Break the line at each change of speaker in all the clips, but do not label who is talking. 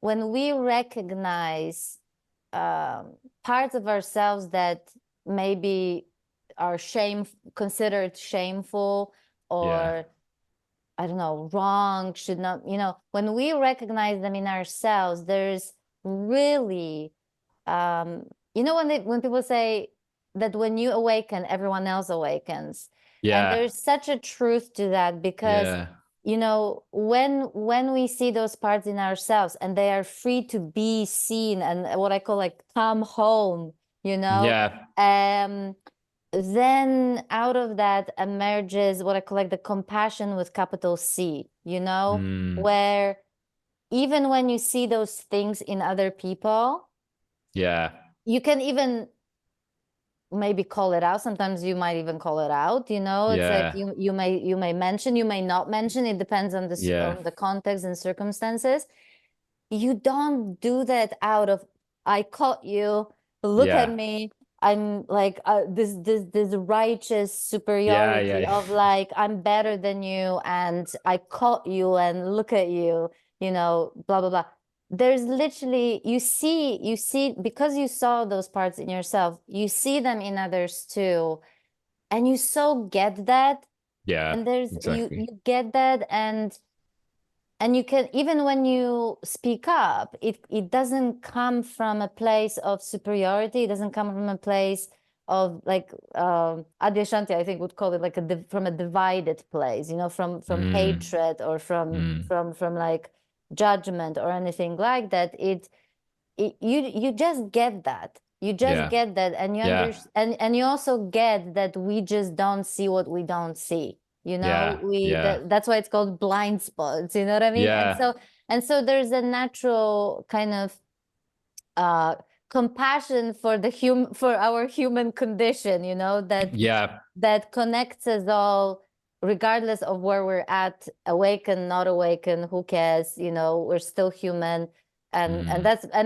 when we recognize parts of ourselves that maybe are considered shameful, or I don't know, wrong, should not, when we recognize them in ourselves, there's really, when people say that when you awaken, everyone else awakens. And there's such a truth to that, because when we see those parts in ourselves and they are free to be seen and what I call like come home, then out of that emerges what I call like the compassion with capital C, where even when you see those things in other people, you can even maybe call it out. Sometimes you might even call it out, it's like you may mention, you may not mention, it depends on the context and circumstances. You don't do that out of I caught you, look at me, I'm like this righteous superiority of like I'm better than you and I caught you and look at you, blah blah blah. There's literally, you see because you saw those parts in yourself, you see them in others too, and you so get that. And there's
exactly.
you get that, and you can, even when you speak up, it doesn't come from a place of superiority. It doesn't come from a place of like Adyashanti, I think, would call it like from a divided place, from hatred or from like judgment or anything like that. You just get that. You just get that, and you understand, and you also get that we just don't see what we don't see. That's why it's called blind spots, you know what I mean? And so there's a natural kind of compassion for for our human condition, that connects us all, regardless of where we're at, awaken, not awaken, who cares? We're still human. And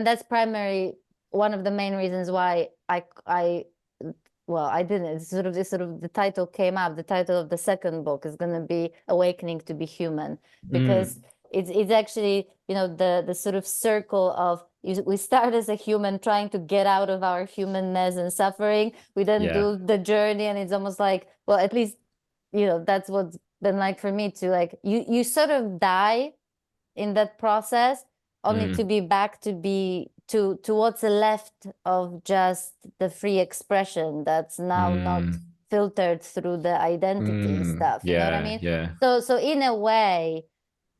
that's primary, one of the main reasons why I didn't. It's sort of the title came up. The title of the second book is going to be Awakening to be Human, because it's actually, the sort of circle of we start as a human trying to get out of our humanness and suffering. We then do the journey, and it's almost like, well, at least, that's what's been like for me too. Like you sort of die in that process, only to be back to what's left of just the free expression that's now not filtered through the identity stuff. You know what I mean? So in a way,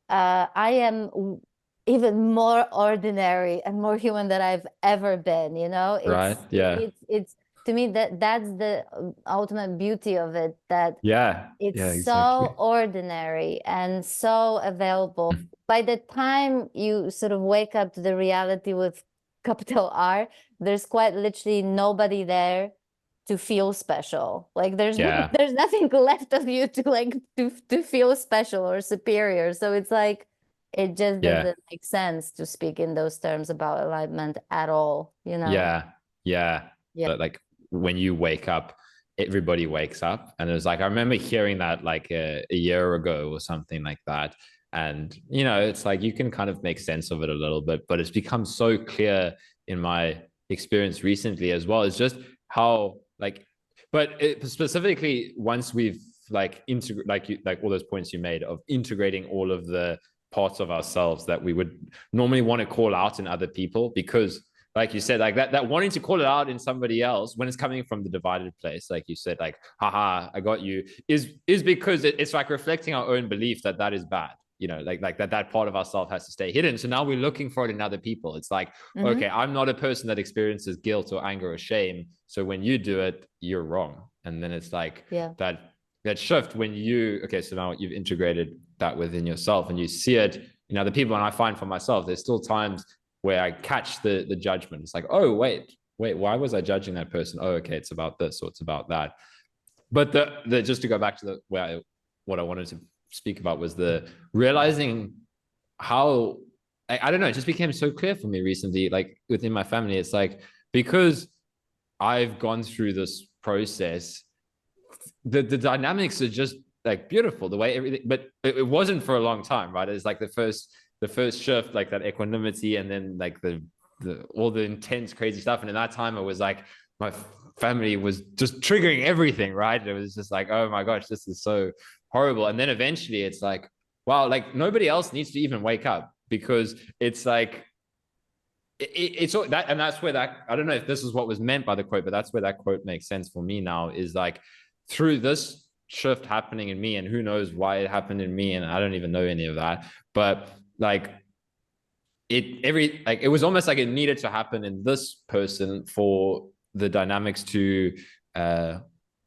I am even more ordinary and more human than I've ever been. It's to me that's the ultimate beauty of it, that it's
exactly.
so ordinary and so available. By the time you sort of wake up to the reality with capital R, there's quite literally nobody there to feel special. Like there's nothing left of you to like to feel special or superior. So it's like it just doesn't make sense to speak in those terms about alignment at all,
But like when you wake up, everybody wakes up, and it was like I remember hearing that like a year ago or something like that. And it's like you can kind of make sense of it a little bit, but it's become so clear in my experience recently as well. It's just how but specifically once we've like integrate like all those points you made of integrating all of the parts of ourselves that we would normally want to call out in other people, because like you said, like that wanting to call it out in somebody else when it's coming from the divided place, like you said, like haha, I got you, is because it's like reflecting our own belief that is bad, like that part of ourselves has to stay hidden. So now we're looking for it in other people. It's like, okay, I'm not a person that experiences guilt or anger or shame, so when you do it, you're wrong. And then it's like that shift when so now you've integrated that within yourself and you see it in other people. And I find for myself, there's still times where I catch the judgment. It's like, oh, wait, why was I judging that person? Oh, okay, it's about this or it's about that. But the just to go back to what I wanted to speak about was the realizing how, I don't know, it just became so clear for me recently, like within my family. It's like, because I've gone through this process, the dynamics are just like beautiful, the way everything, but it wasn't for a long time, right? It's like the first the first shift, like that equanimity, and then like the all the intense, crazy stuff. And in that time, it was like my family was just triggering everything, right? It was just like, oh my gosh, this is so horrible. And then eventually it's like, wow, like nobody else needs to even wake up, because it's like it's that, and that's where that, I don't know if this is what was meant by the quote, but that's where that quote makes sense for me now, is like through this shift happening in me, and who knows why it happened in me, and I don't even know any of that, but like it was almost like it needed to happen in this person for the dynamics to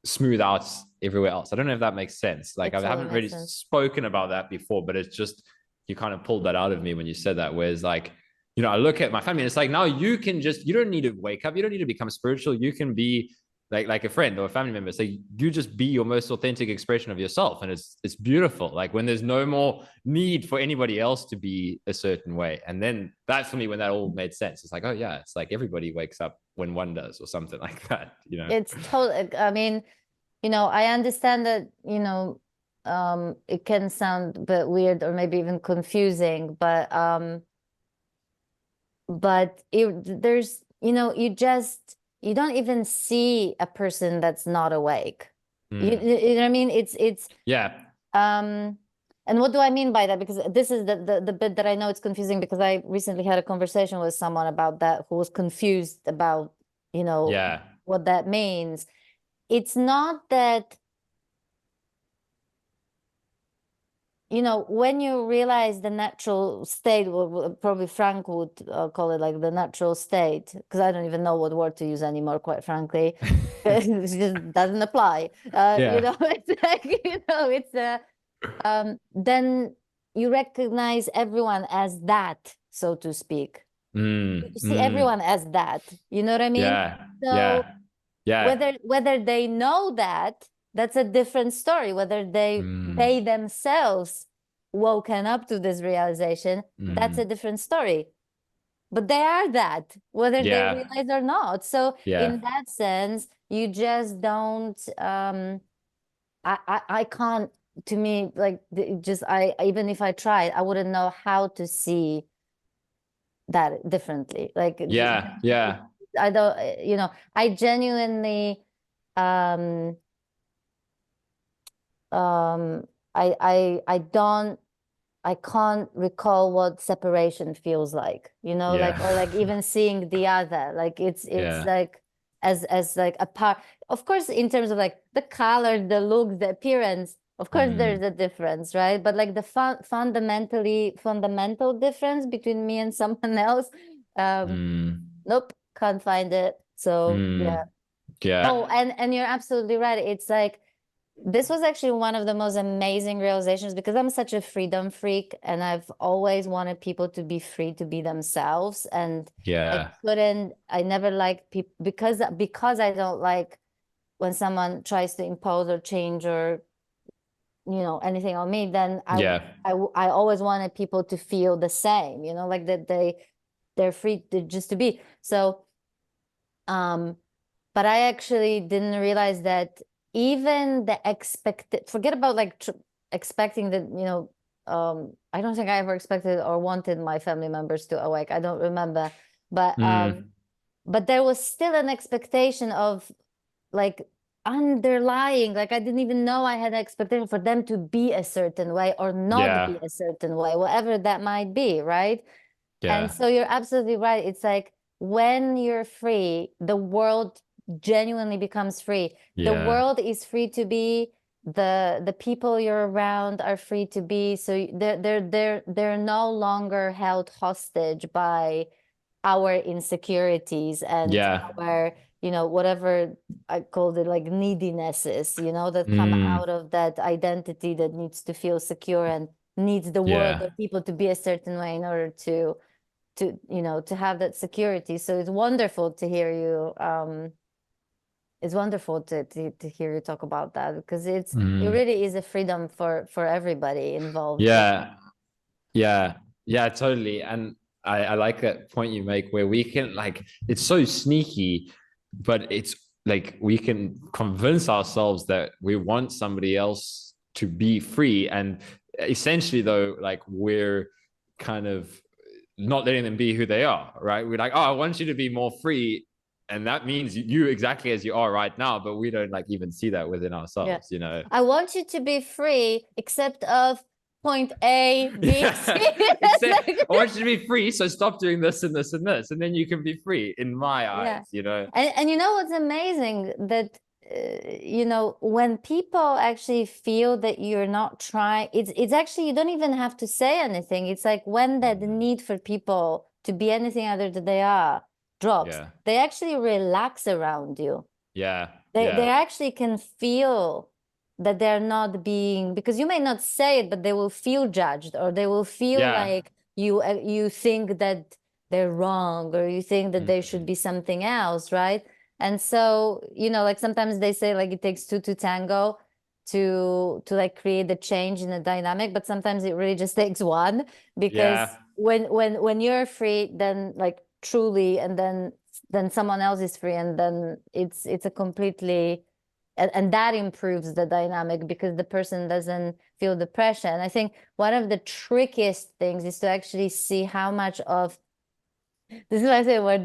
smooth out everywhere else. I don't know if that makes sense. Like, I haven't really spoken about that before, but it's just, you kind of pulled that out of me when you said that. Whereas like, you know, I look at my family and it's like, now you can just, you don't need to wake up. You don't need to become spiritual. You can be like a friend or a family member. So you just be your most authentic expression of yourself. And it's beautiful. Like when there's no more need for anybody else to be a certain way. And then that's for me when that all made sense. It's like, oh yeah, it's like everybody wakes up when one does, or something like that, you know?
It's totally, I mean, you know, I understand that, you know, it can sound a bit weird or maybe even confusing, but there's, you know, you don't even see a person that's not awake. You know what I mean? It's
yeah.
And what do I mean by that? Because this is the bit that I know it's confusing, because I recently had a conversation with someone about that, who was confused about, you know, what that means. It's not that, you know, when you realize the natural state, probably Frank would call it like the natural state, because I don't even know what word to use anymore, quite frankly. It just doesn't apply. You know, it's like, you know, it's then you recognize everyone as that, so to speak. You see everyone as that. You know what I mean? So whether they know that, that's a different story. Whether they themselves woken up to this realization, that's a different story. But they are that, whether they realize or not. So in that sense, you just don't, I can't, to me, like, just, even if I tried, I wouldn't know how to see that differently. Like, I don't, you know, I genuinely, I can't recall what separation feels like, you know, like, or like even seeing the other, like it's like as like a part. Of course, in terms of like the color, the look, the appearance, of course there's a difference, right? But like the fundamental difference between me and someone else, nope, can't find it. So yeah. Oh, and you're absolutely right. It's like, this was actually one of the most amazing realizations, because I'm such a freedom freak, and I've always wanted people to be free to be themselves. And I never liked people, because I don't like when someone tries to impose or change or, you know, anything on me. Then I always wanted people to feel the same, you know, like that they're free to just to be. So but I actually didn't realize that even the forget about like expecting that, you know, I don't think I ever expected or wanted my family members to awake. I don't remember, but there was still an expectation of like underlying, like I didn't even know I had an expectation for them to be a certain way or not be a certain way, whatever that might be, right? And so you're absolutely right. It's like, when you're free, the world genuinely becomes free. The world is free to be, the people you're around are free to be. So they're no longer held hostage by our insecurities and our, you know, whatever I called it, like needinesses, you know, that come out of that identity that needs to feel secure and needs the world or people to be a certain way in order to you know, to have that security. So it's wonderful to hear you it's wonderful to hear you talk about that, because it really is a freedom for everybody involved.
Totally. And I like that point you make, where we can, like, it's so sneaky, but it's like we can convince ourselves that we want somebody else to be free, and essentially though, like, we're kind of not letting them be who they are, right? We're like, oh, I want you to be more free. And that means you exactly as you are right now, but we don't like even see that within ourselves, you know?
I want you to be free, except of point A, B, C.
Except I want you to be free, so stop doing this and this and this, and then you can be free in my eyes, you know?
And you know what's amazing? That you know, when people actually feel that you're not trying, it's actually, you don't even have to say anything. It's like when that need for people to be anything other than they are drops, they actually relax around you. They actually can feel that they're not being, because you may not say it, but they will feel judged, or they will feel like you think that they're wrong, or you think that they should be something else, right? And so, you know, like sometimes they say like it takes two to tango to like create the change in the dynamic, but sometimes it really just takes one, because when you're free, then like truly, and then someone else is free, and then it's a completely, and that improves the dynamic because the person doesn't feel the pressure. And I think one of the trickiest things is to actually see how much of this is what I say, where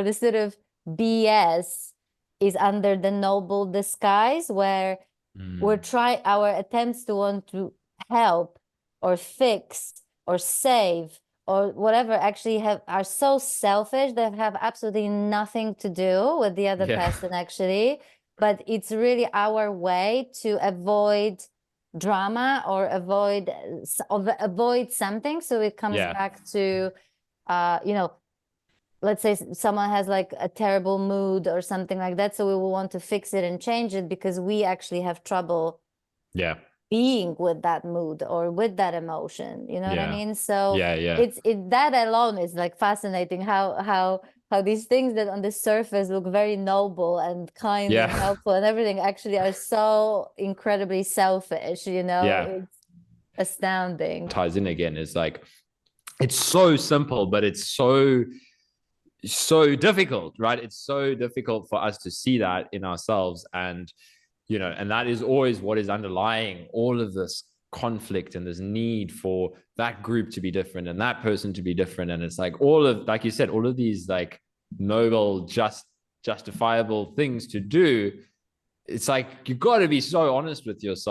the sort of BS is under the noble disguise, where we're trying, our attempts to want to help or fix or save or whatever actually are so selfish that have absolutely nothing to do with the other person actually. But it's really our way to avoid drama or avoid something. So it comes back to, you know, let's say someone has like a terrible mood or something like that. So we will want to fix it and change it because we actually have trouble being with that mood or with that emotion. You know what I mean? So it's that alone is like fascinating how these things that on the surface look very noble and kind and helpful and everything actually are so incredibly selfish, you know? It's astounding.
Ties in again is like, it's so simple, but it's so difficult, right? It's so difficult for us to see that in ourselves. And, you know, and that is always what is underlying all of this conflict and this need for that group to be different and that person to be different. And it's like all of, like you said, all of these like noble, justifiable things to do. It's like, you got to be so honest with yourself